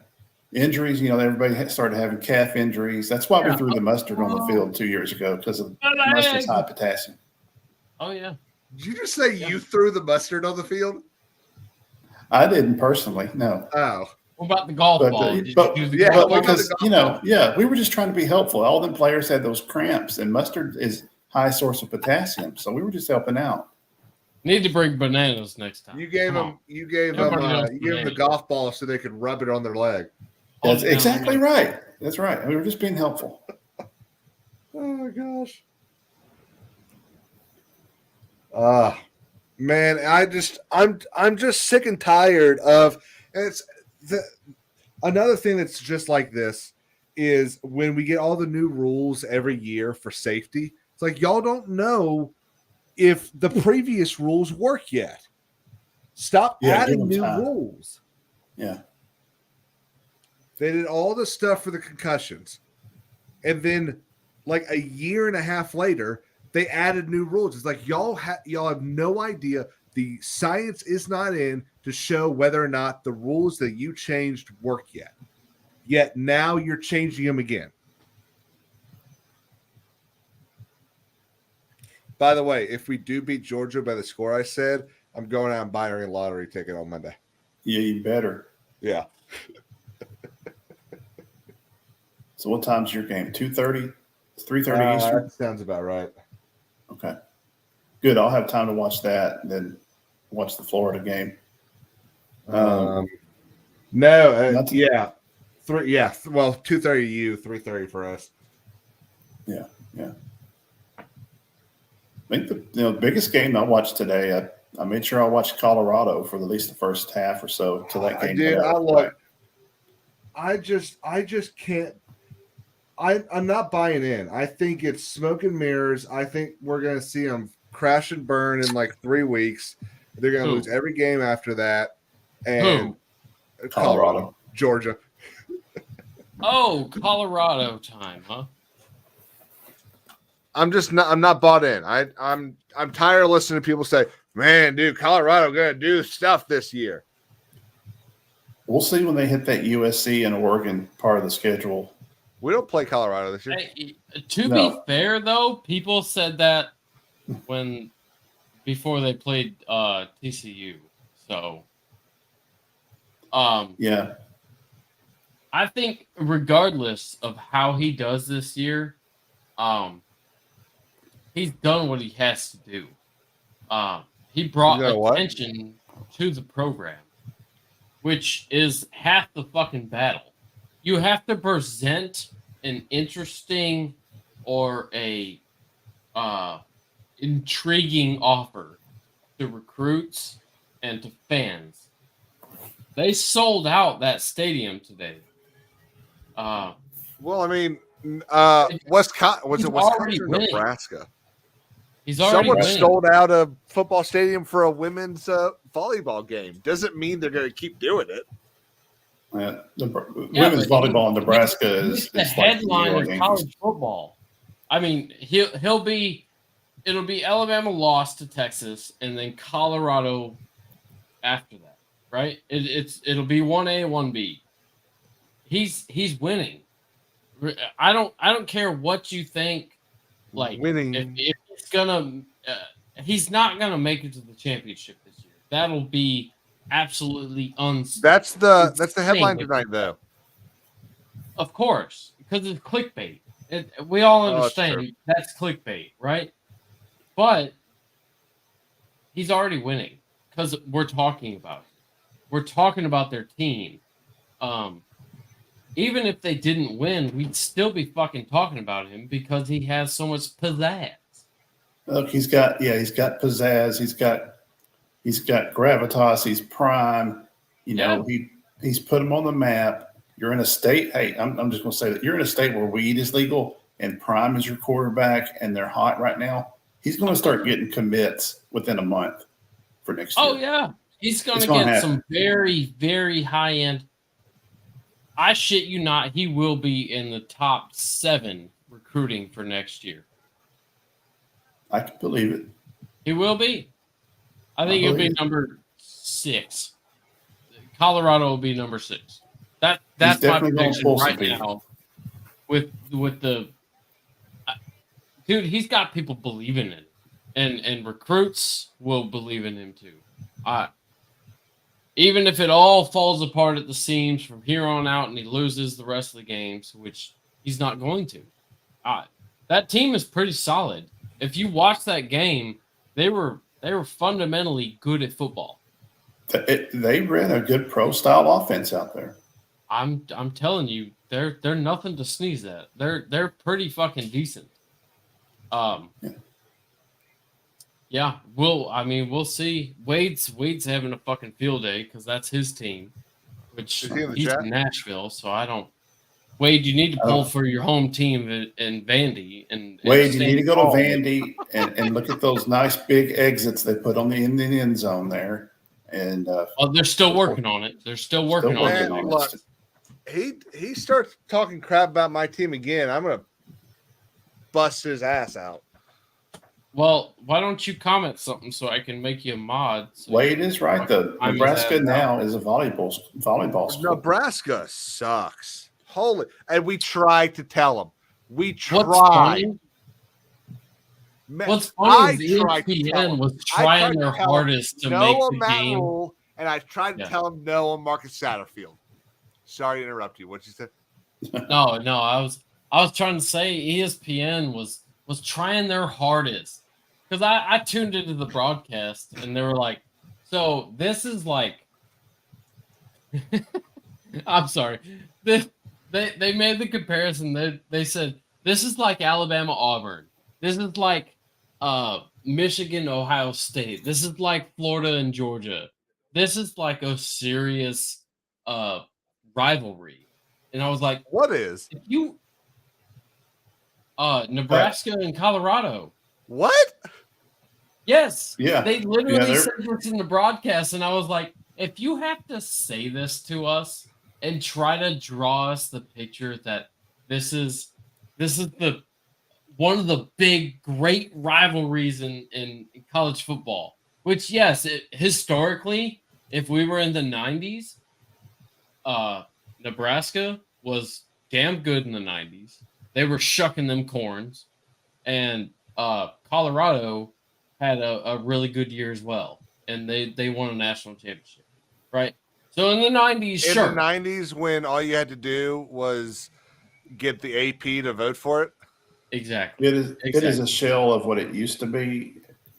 Injuries, everybody started having calf injuries. That's why we threw the mustard on the field 2 years ago, because of mustard's high potassium. Oh, yeah. Did you just say you threw the mustard on the field? I didn't personally, no. Oh. What about the golf ball? Because we were just trying to be helpful. All them players had those cramps, and mustard is high source of potassium, so we were just helping out. Need to bring bananas next time. You gave them the golf ball so they could rub it on their leg. That's exactly right. That's right. We were just being helpful. Oh my gosh. Man, I'm just sick and tired of, and it's another thing that's just like this is when we get all the new rules every year for safety. It's like y'all don't know if the previous rules work yet. Stop adding new rules. Yeah. They did all the stuff for the concussions. And then like a year and a half later, they added new rules. It's like y'all have no idea. The science is not in to show whether or not the rules that you changed work yet. Yet now you're changing them again. By the way, if we do beat Georgia by the score I said, I'm going out and buying a lottery ticket on Monday. Yeah, you better. Yeah. So what time's your game? 2:30? 3:30 Eastern? That sounds about right. Okay. Good. I'll have time to watch that and then watch the Florida game. No, yeah. 2:30 you, 3:30 for us. Yeah. I think the biggest game I watched today, I made sure I watched Colorado for at least the first half or so till that game. I just can't. I'm not buying in. I think it's smoke and mirrors. I think we're going to see them crash and burn in like 3 weeks. They're going to lose every game after that. And Colorado. Georgia. Oh, Colorado time, huh? I'm not bought in. I'm tired of listening to people say, "Man, dude, Colorado going to do stuff this year." We'll see when they hit that USC and Oregon part of the schedule. We don't play Colorado this year. Hey, to be fair, though, people said that before they played TCU. So, yeah, I think regardless of how he does this year, he's done what he has to do. He brought attention to the program, which is half the fucking battle. You have to present an interesting or a intriguing offer to recruits and to fans. They sold out that stadium today. Well, I mean, Wisconsin or Nebraska? He's already Someone winning. sold out a football stadium for a women's volleyball game. Doesn't mean they're going to keep doing it. Yeah, women's volleyball in Nebraska is the headline of college football. I mean, it'll be Alabama lost to Texas and then Colorado after that, right? It'll be 1A, 1B. He's winning. I don't care what you think. Like winning, if it's gonna, he's not gonna make it to the championship this year. That'll be absolutely That's the headline tonight, though. Of course, because it's clickbait. We all understand that's clickbait, right? But he's already winning because we're talking about it. We're talking about their team. Even if they didn't win, we'd still be fucking talking about him because he has so much pizzazz. Look, he's got pizzazz. He's got gravitas. He's prime. You know, he's put him on the map. You're in a state. Hey, I'm just going to say that you're in a state where weed is legal and prime is your quarterback, and they're hot right now. He's going to start getting commits within a month for next year. Oh yeah, he's going to get some very, very high end. I shit you not, he will be in the top 7 recruiting for next year. I can believe it. He will be. I think he'll be number 6. Colorado will be number 6. That's my prediction right now. With the dude, he's got people believing in him, and recruits will believe in him too. Even if it all falls apart at the seams from here on out, and he loses the rest of the games, which he's not going to, that team is pretty solid. If you watch that game, they were fundamentally good at football. They ran a good pro style offense out there. I'm telling you, they're nothing to sneeze at. They're pretty fucking decent. Yeah, we'll see. Wade's having a fucking field day because that's his team, which he's in Nashville. So I don't. Wade, you need to pull for your home team in Vandy. Wade, you need to go to Vandy and look at those nice big exits they put on in the end zone there. And they're still working on it. They're still working on it. Look, he starts talking crap about my team again, I'm gonna bust his ass out. Well, why don't you comment something so I can make you a mod? So Wade is right though. I'm his Nebraska ass out. now is a volleyball school. Nebraska sucks. Holy, and we tried to tell him. We What's tried. funny? Man, What's funny is tried to tell ESPN him. was I tried trying to their tell him, hardest to make Noah the Matt game. Rule, and I tried to Yeah. tell him Noah Marcus Satterfield. Sorry to interrupt you. What'd you say? No, I was trying to say ESPN was trying their hardest because I tuned into the broadcast and they were like, so this is like, I'm sorry, they made the comparison. They said this is like Alabama Auburn. This is like Michigan Ohio State. This is like Florida and Georgia. This is like a serious rivalry. And I was like, What is? if you Nebraska and Colorado. What? Yes. Yeah. They literally Yeah, said this in the broadcast, and I was like, if you have to say this to us and try to draw us the picture that this is the one of the big great rivalries in college football, which yes, historically, if we were in the 90s, Nebraska was damn good in the 90s. They were shucking them corns, and Colorado had a really good year as well, and they won a national championship, right? So in the 90s, In sure. the 90s, when all you had to do was get the AP to vote for it. Exactly. It is a shell of what it used to be.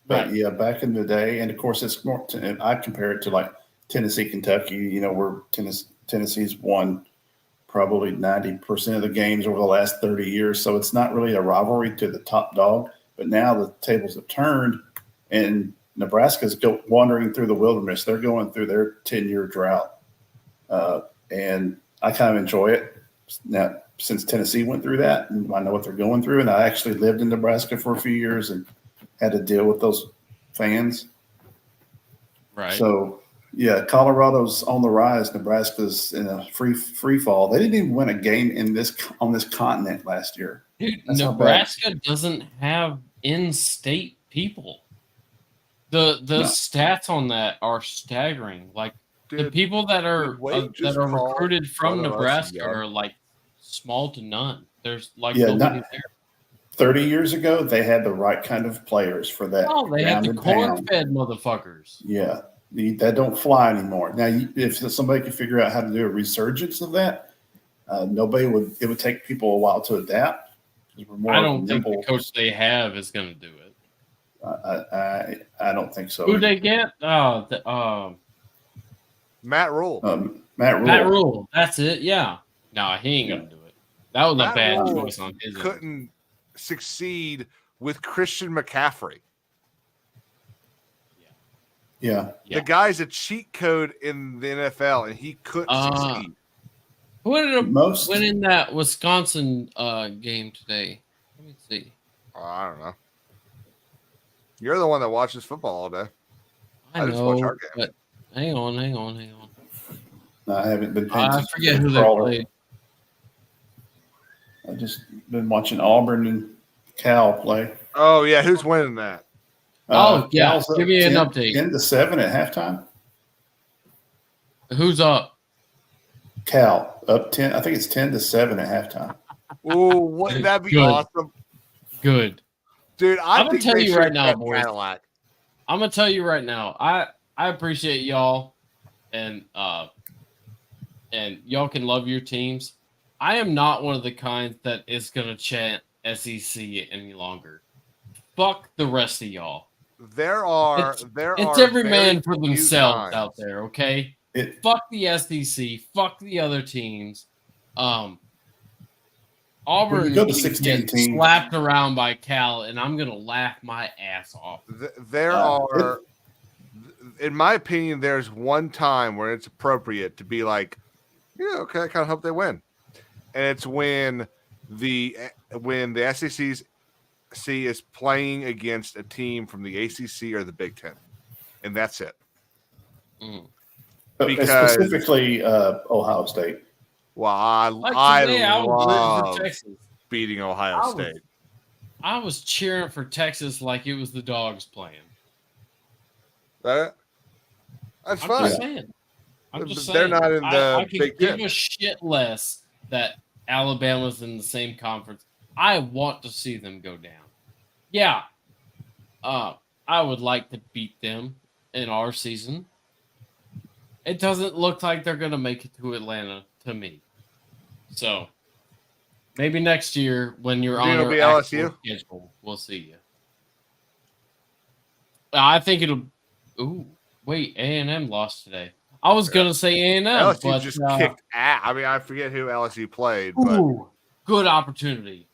But Right. yeah, back in the day, and of course, it's more. And I compare it to like Tennessee, Kentucky. You know, where Tennessee's won probably 90% of the games over the last 30 years. So it's not really a rivalry to the top dog. But now the tables have turned, and Nebraska's wandering through the wilderness. They're going through their 10-year drought, and I kind of enjoy it now since Tennessee went through that, and I know what they're going through. And I actually lived in Nebraska for a few years and had to deal with those fans. Right. So yeah, Colorado's on the rise. Nebraska's in a free fall. They didn't even win a game on this continent last year. Dude, That's how bad. Nebraska doesn't have in-state people. The stats on that are staggering. Like the people that are recruited from Nebraska are like small to none. There's like nobody there. 30 years ago, they had the right kind of players for that. Oh, they had the corn-fed motherfuckers. Yeah, that don't fly anymore. Now, if somebody could figure out how to do a resurgence of that, it would take people a while to adapt. I don't think the coach they have is going to do it. I don't think so. Who they get? Matt Rule. Matt Rule. That's it. Yeah. No, he ain't going to do it. That was a bad Rule choice on his end. Couldn't succeed with Christian McCaffrey. Yeah. The guy's a cheat code in the NFL, and he couldn't succeed. Who ended up winning that Wisconsin game today? Let me see. Oh, I don't know. You're the one that watches football all day. I just watch know, our game. but hang on. No, I haven't been paying I attention forget to who the they crawler. played. I've just been watching Auburn and Cal play. Oh, yeah. Who's winning that? Cal's give me an update. 10-7 at halftime. Who's up? Cal up 10. I think it's 10-7 at halftime. Oh, wouldn't that be Good. awesome? Good. Dude, I'm gonna tell you right now, boys. Cadillac. I'm gonna tell you right now. I appreciate y'all, and y'all can love your teams. I am not one of the kinds that is gonna chant SEC any longer. Fuck the rest of y'all. It's every man for themselves out there. Okay. Fuck the SEC. Fuck the other teams. Auburn go to is 16 teams. slapped around by Cal, and I'm gonna laugh my ass off. There are, in my opinion, there's one time where it's appropriate to be like, yeah, okay, I kind of hope they win, and it's when the SEC is playing against a team from the ACC or the Big Ten, and that's it. Mm. Because specifically Ohio State. Well, I Like today, I was rooting love for Texas. beating Ohio I was- State. I was cheering for Texas like it was the Dogs playing. That's I'm fine. just saying. I'm just saying. They're not in the I could Big give Ten. a shit less that Alabama's in the same conference. I want to see them go down. Yeah. I would like to beat them in our season. It doesn't look like they're going to make it to Atlanta to me. So maybe next year when you're You think on it'll our be actual LSU? schedule, we'll see you. I think it'll. Ooh, wait, A&M lost today. I was gonna say A&M, LSU but just kicked ass. I mean, I forget who LSU played, but ooh, good opportunity.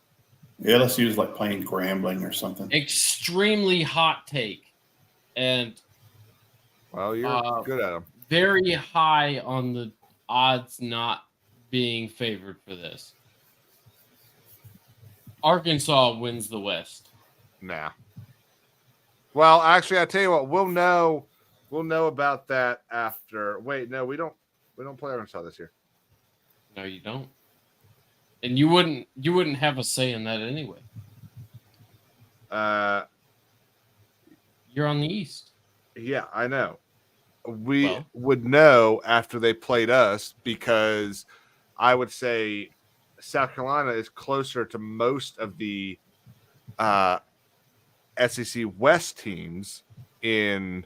LSU is like playing Grambling or something. Extremely hot take, and well, you're good at them. very high on the odds not being favored for this. Arkansas wins the West. Nah. Well, actually, I tell you what, we'll know about that after. Wait, no, we don't play Arkansas this year. No, you don't. And you wouldn't have a say in that anyway. You're on the East. Yeah, I know. We Well. would know after they played us because I would say South Carolina is closer to most of the SEC West teams in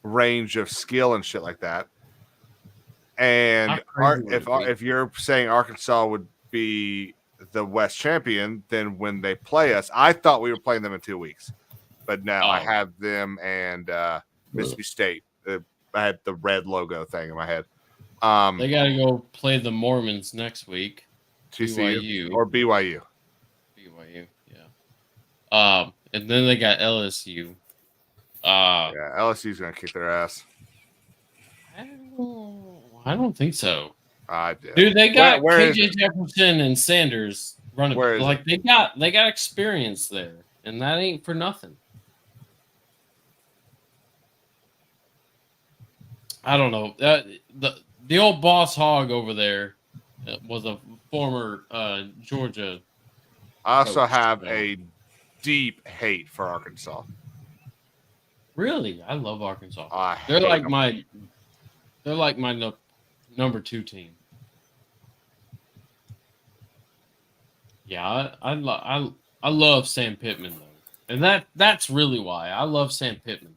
range of skill and shit like that. And if you're saying Arkansas would be the West champion, then when they play us, I thought we were playing them in 2 weeks, but now I have them and Mississippi State. I had the red logo thing in my head. They got to go play the Mormons next week. TCU or BYU. BYU, yeah. And then they got LSU. Yeah, LSU's gonna kick their ass. I don't think so. I did. Dude, they got Where is KJ it? Jefferson and Sanders running. Where is like it? they got experience there, and that ain't for nothing. I don't know. The old boss hog over there was a former Georgia. I also coach, have so- a deep hate for Arkansas. Really, I love Arkansas. I They're hate like them. my number 2 team. Yeah, I love Sam Pittman though, and that's really why I love Sam Pittman.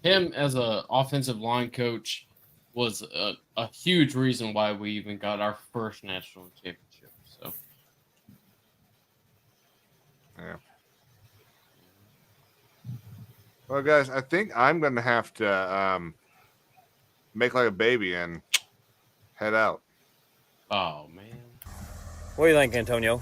Him as a offensive line coach was a huge reason why we even got our first national championship. So Yeah. Well, guys, I think I'm gonna have to make like a baby and head out. oh man. What do you think, Antonio?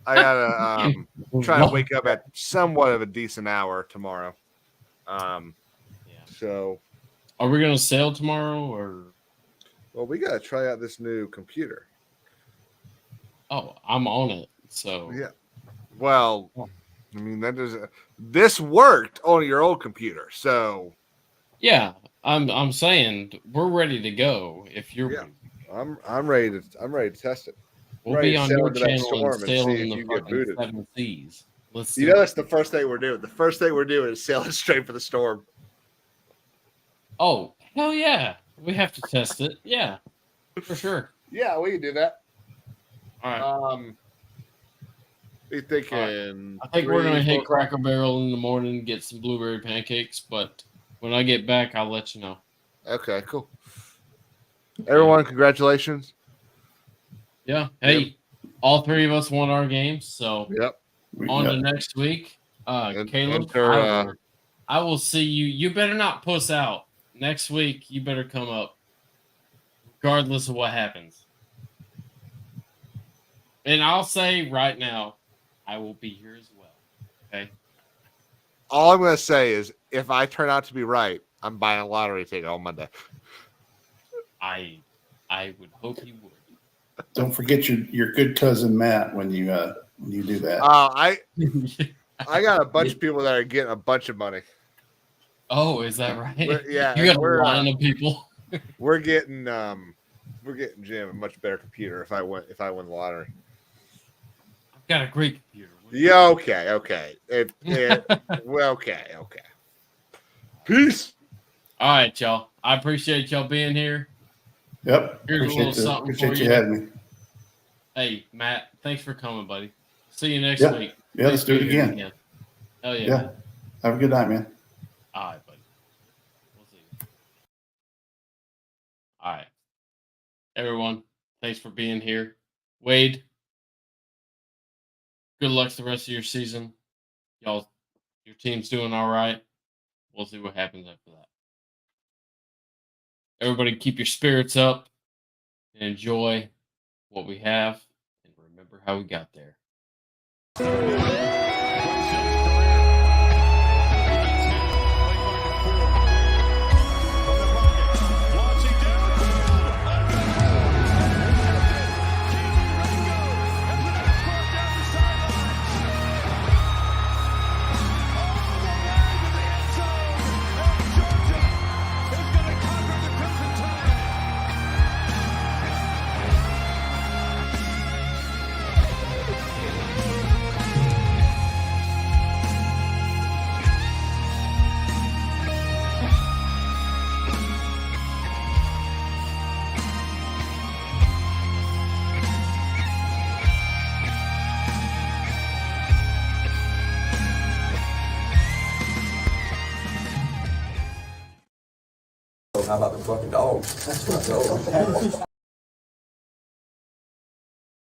I gotta try to wake up at somewhat of a decent hour tomorrow. Yeah. So, Are we gonna sail tomorrow or? well, we gotta try out this new computer. Oh, I'm on it. So Yeah. Well, I mean this worked on your old computer, so yeah, I'm saying we're ready to go. If you're, Yeah. I'm ready to test it. we'll ready be to on sail your into that channel storm and and sailing see in if the you get fucking booted. 7 seas. Let's You do know it. that's the first thing we're doing. The first thing we're doing is sailing straight for the storm. Oh hell yeah, we have to test it. Yeah, for sure. Yeah, we can do that. All right. You thinking? I think we're 3, gonna 4 hit o'clock? Cracker Barrel in the morning and get some blueberry pancakes. But when I get back, I'll let you know. Okay, cool. Everyone, congratulations. Yeah. Hey, all 3 of us won our games. So Yep. on to Yep. next week. Caleb, enter, I will see you. You better not puss out next week. You better come up, regardless of what happens. And I'll say right now, I will be here as well. Okay. all I'm going to say is if I turn out to be right, I'm buying a lottery ticket on Monday. I would hope you would. Don't forget your good cousin Matt when you do that. I got a bunch of people that are getting a bunch of money. Oh, is that right? Yeah, You got a we're line of people. we're getting Jim a much better computer if I win the lottery. I've got a great computer. Yeah, okay. Okay. Peace. All right, y'all. I appreciate y'all being here. Yep. Here's a little something Appreciate for you you. having me. Hey, Matt, thanks for coming, buddy. See you next Yeah. week. Yeah, let's do it be here again. Hell yeah. Yeah. Have a good night, man. All right, buddy. We'll see you. All right. Everyone, thanks for being here. Wade, good luck the rest of your season. Your team's doing all right. We'll see what happens after that. Everybody, keep your spirits up and enjoy what we have and remember how we got there. How about the fucking dogs? That's what I told them.